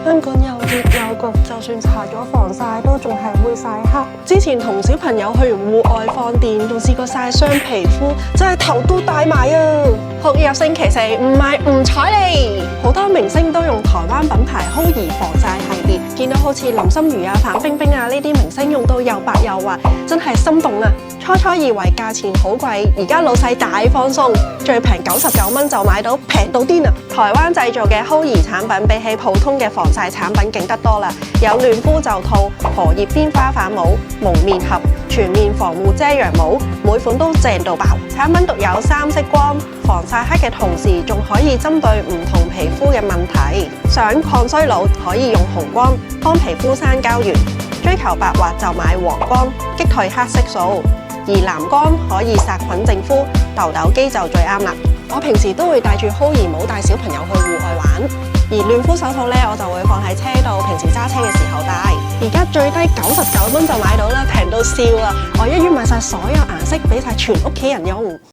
香港又熱又焗，就算搽咗防曬都仲係會曬黑。之前同小朋友去完戶外放電，仲試過曬傷皮膚，真係頭都大埋啊！酷熱星期四唔係唔睬你，好多明星都用台灣品牌 Hoyi 防曬系列，見到好似林心如啊、范冰冰啊呢啲明星用到又白又滑，真係心動啊！初以為價錢好貴，而家老細大放送，最平99蚊就買到，平到癲啊！台灣製造嘅 Hoyi 產品比起普通嘅防曬產品勁得多啦，有嫩膚袖套、荷葉邊花瓣帽、蒙面盒、全面防護遮陽帽，每款都正到爆。產品獨有3色光，防曬黑嘅同時，仲可以針對唔同皮膚嘅問題。想抗衰老可以用紅光，幫皮膚生膠原；追求白滑就買黃光，擊退黑色素。而藍光可以殺菌淨膚，痘痘肌就最啱啦。我平時都會戴住 Hoyi 帽帶小朋友去戶外玩，而嫩膚手套呢，我就會放喺車度，平時揸車嘅時候戴。而家最低99蚊就買到啦，平到笑啦！我一於買晒所有顏色，俾晒全屋企人用。